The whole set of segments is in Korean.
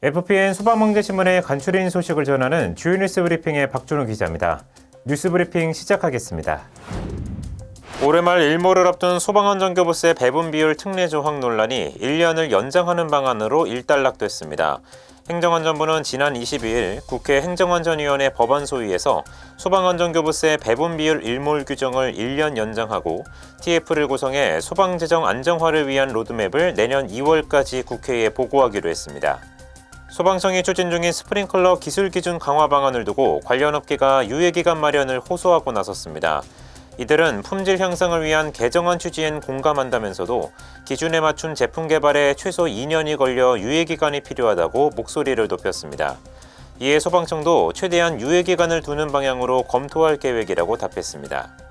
FPN 소방방재신문의 간추린 소식을 전하는 주요 뉴스 브리핑의 박준호 기자입니다. 뉴스 브리핑 시작하겠습니다. 올해 말 일몰을 앞둔 소방안전교부세 배분 비율 특례 조항 논란이 1년을 연장하는 방안으로 일단락됐습니다. 행정안전부는 지난 22일 국회 행정안전위원회 법안 소위에서 소방안전교부세 배분 비율 일몰 규정을 1년 연장하고 TF를 구성해 소방재정 안정화를 위한 로드맵을 내년 2월까지 국회에 보고하기로 했습니다. 소방청이 추진 중인 스프링클러 기술 기준 강화 방안을 두고 관련 업계가 유예기간 마련을 호소하고 나섰습니다. 이들은 품질 향상을 위한 개정안 취지엔 공감한다면서도 기준에 맞춘 제품 개발에 최소 2년이 걸려 유예기간이 필요하다고 목소리를 높였습니다. 이에 소방청도 최대한 유예기간을 두는 방향으로 검토할 계획이라고 답했습니다.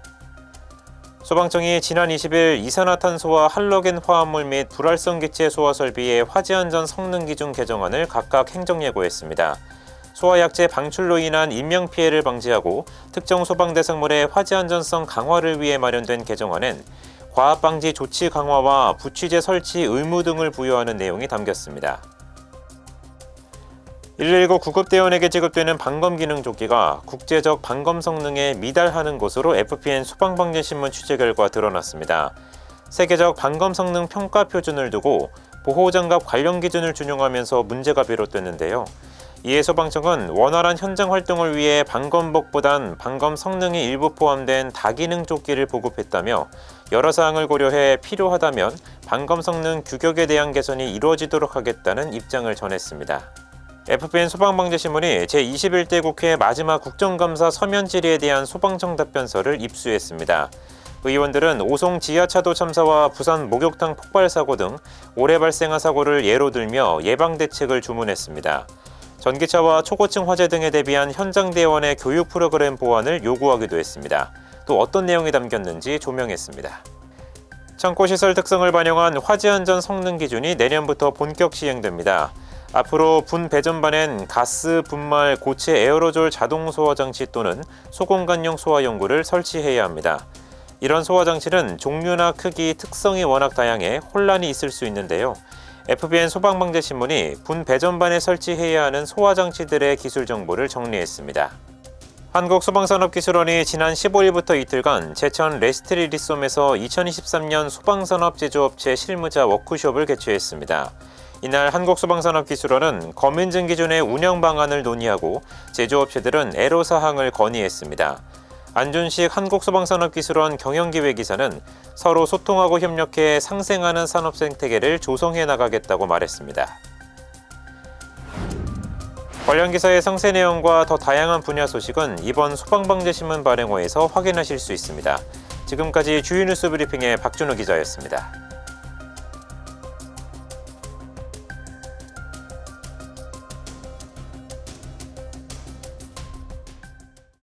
소방청이 지난 20일 이산화탄소와 할로겐 화합물 및 불활성 기체 소화 설비의 화재안전 성능 기준 개정안을 각각 행정예고했습니다. 소화약재 방출로 인한 인명피해를 방지하고 특정 소방 대상물의 화재안전성 강화를 위해 마련된 개정안엔 과압방지 조치 강화와 부취제 설치 의무 등을 부여하는 내용이 담겼습니다. 119 구급대원에게 지급되는 방검기능 조끼가 국제적 방검 성능에 미달하는 것으로 FPN 소방방재신문 취재 결과 드러났습니다. 세계적 방검 성능 평가 표준을 두고 보호장갑 관련 기준을 준용하면서 문제가 비롯됐는데요. 이에 소방청은 원활한 현장 활동을 위해 방검복보단 방검 성능이 일부 포함된 다기능 조끼를 보급했다며 여러 사항을 고려해 필요하다면 방검 성능 규격에 대한 개선이 이루어지도록 하겠다는 입장을 전했습니다. FPN 소방방재신문이 제21대 국회 마지막 국정감사 서면 질의에 대한 소방청 답변서를 입수했습니다. 의원들은 오송 지하차도 참사와 부산 목욕탕 폭발 사고 등 올해 발생한 사고를 예로 들며 예방 대책을 주문했습니다. 전기차와 초고층 화재 등에 대비한 현장 대원의 교육 프로그램 보완을 요구하기도 했습니다. 또 어떤 내용이 담겼는지 조명했습니다. 창고시설 특성을 반영한 화재안전 성능 기준이 내년부터 본격 시행됩니다. 앞으로 분 배전반엔 가스, 분말, 고체 에어로졸 자동 소화 장치 또는 소공간용 소화 용구를 설치해야 합니다. 이런 소화 장치는 종류나 크기, 특성이 워낙 다양해 혼란이 있을 수 있는데요. FPN 소방방재신문이 분 배전반에 설치해야 하는 소화 장치들의 기술 정보를 정리했습니다. 한국소방산업기술원이 지난 15일부터 이틀간 제천 레스트리리솜에서 2023년 소방산업 제조업체 실무자 워크숍을 개최했습니다. 이날 한국소방산업기술원은 검인증 기준의 운영 방안을 논의하고 제조업체들은 애로사항을 건의했습니다. 안준식 한국소방산업기술원 경영기획이사는 서로 소통하고 협력해 상생하는 산업 생태계를 조성해 나가겠다고 말했습니다. 관련 기사의 상세 내용과 더 다양한 분야 소식은 이번 소방방재신문 발행호에서 확인하실 수 있습니다. 지금까지 주요 뉴스 브리핑의 박준호 기자였습니다.